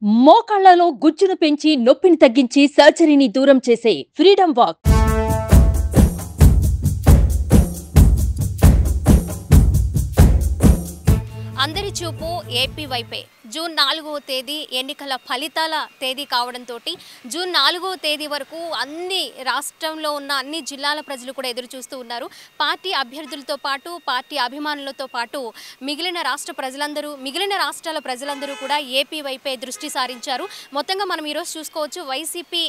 మోకాళ్లలో గుజ్జును పెంచి నొప్పిని తగ్గించి సర్జరీని దూరం చేసే ఫ్రీడమ్ వాక్. అందరి చూపు ఏపీ వైపే. జూన్ 4వ తేదీ ఎన్నికల ఫలితాల తేదీ కావడంతో జూన్ 4వ తేదీ వరకు అన్ని రాష్ట్రంలో ఉన్న అన్ని జిల్లాల ప్రజలు కూడా ఎదురు చూస్తూ ఉన్నారు. పార్టీ అభ్యర్థులతో పాటు పార్టీ అభిమానులతో పాటు మిగిలిన రాష్ట్రాల ప్రజలందరూ కూడా ఏపీ వైపే దృష్టి సారించారు. మొత్తంగా మనం ఈరోజు చూసుకోవచ్చు, వైసీపీ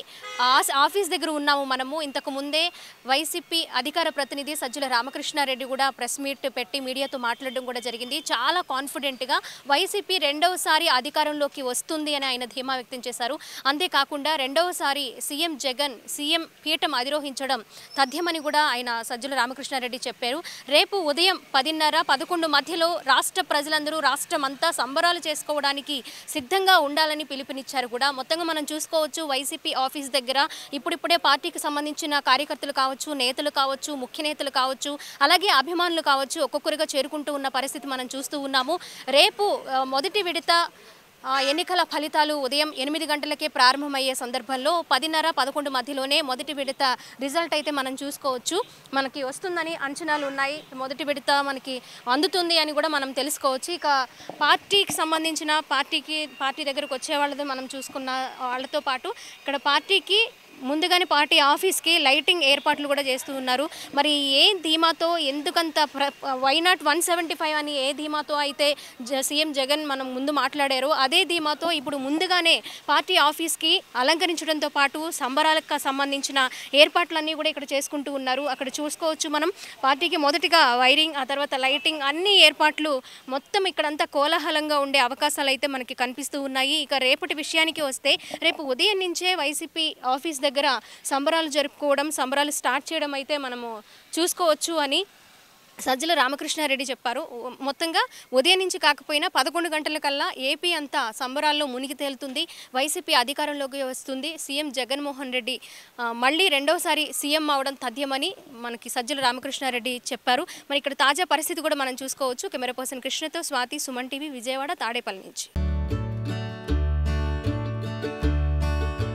ఆఫీస్ దగ్గర ఉన్నాము. మనము ఇంతకు ముందే వైసీపీ అధికార ప్రతినిధి సజ్జల రామకృష్ణారెడ్డి కూడా ప్రెస్ మీట్ పెట్టి మీడియాతో మాట్లాడడం కూడా జరిగింది. చాలా కాన్ఫిడెంట్గా వైసీపీ రెండవసారి అధికారంలోకి వస్తుంది అని ఆయన ధీమా వ్యక్తం చేశారు. అంతేకాకుండా రెండవసారి సీఎం జగన్ సీఎం పీఠం అధిరోహించడం తథ్యమని కూడా ఆయన సజ్జల రామకృష్ణారెడ్డి చెప్పారు. రేపు ఉదయం 10:30-11 మధ్యలో రాష్ట్ర ప్రజలందరూ రాష్ట్రం అంతా సంబరాలు చేసుకోవడానికి సిద్ధంగా ఉండాలని పిలుపునిచ్చారు కూడా. మొత్తంగా మనం చూసుకోవచ్చు, వైసీపీ ఆఫీస్ దగ్గర ఇప్పుడిప్పుడే పార్టీకి సంబంధించిన కార్యకర్తలు కావచ్చు, నేతలు కావచ్చు, ముఖ్య నేతలు కావచ్చు, అలాగే అభిమానులు కావచ్చు, ఒక్కొక్కరిగా చేరుకుంటూ ఉన్న పరిస్థితి మనం చూస్తూ ఉన్నాము. రేపు మొదటి విడత ఎన్నికల ఫలితాలు ఉదయం 8 గంటలకే ప్రారంభమయ్యే సందర్భంలో 10:30-11 మధ్యలోనే మొదటి విడత రిజల్ట్ అయితే మనం చూసుకోవచ్చు. మనకి వస్తుందని అంచనాలు ఉన్నాయి. మొదటి విడత మనకి అందుతుంది అని కూడా మనం తెలుసుకోవచ్చు. ఇక పార్టీకి సంబంధించిన పార్టీ దగ్గరకు వచ్చే వాళ్ళతో మనం చూసుకున్న వాళ్ళతో పాటు ఇక్కడ పార్టీకి ముందుగానే పార్టీ ఆఫీస్కి లైటింగ్ ఏర్పాట్లు కూడా చేస్తూ ఉన్నారు. మరి ఏ ధీమాతో, ఎందుకంత వైనాట్ 175 అని ఏ ధీమాతో అయితే సీఎం జగన్ మనం ముందు మాట్లాడారో అదే ధీమాతో ఇప్పుడు ముందుగానే పార్టీ ఆఫీస్కి అలంకరించడంతో పాటు సంబరాలకు సంబంధించిన ఏర్పాట్లన్నీ కూడా ఇక్కడ చేసుకుంటూ ఉన్నారు. అక్కడ చూసుకోవచ్చు మనం, పార్టీకి మొదటిగా వైరింగ్, ఆ తర్వాత లైటింగ్, అన్ని ఏర్పాట్లు మొత్తం ఇక్కడంతా కోలాహలంగా ఉండే అవకాశాలు అయితే మనకి కనిపిస్తూ ఉన్నాయి. ఇక రేపటి విషయానికి వస్తే, రేపు ఉదయం నుంచే వైసీపీ ఆఫీస్ దగ్గర సంబరాలు జరుపుకోవడం, సంబరాలు స్టార్ట్ చేయడం అయితే మనము చూసుకోవచ్చు అని సజ్జల రామకృష్ణారెడ్డి చెప్పారు. మొత్తంగా ఉదయం నుంచి కాకపోయినా 11 గంటల కల్లా ఏపీ అంతా సంబరాల్లో మునిగి తేలుతుంది. వైసీపీ అధికారంలోకి వస్తుంది. సీఎం జగన్మోహన్ రెడ్డి మళ్ళీ రెండవసారి సీఎం అవడం తథ్యమని మనకి సజ్జల రామకృష్ణారెడ్డి చెప్పారు. మరి ఇక్కడ తాజా పరిస్థితి కూడా మనం చూసుకోవచ్చు. కెమెరా పర్సన్ కృష్ణతో స్వాతి, సుమన్ టీవీ, విజయవాడ, తాడేపల్లి నుంచి.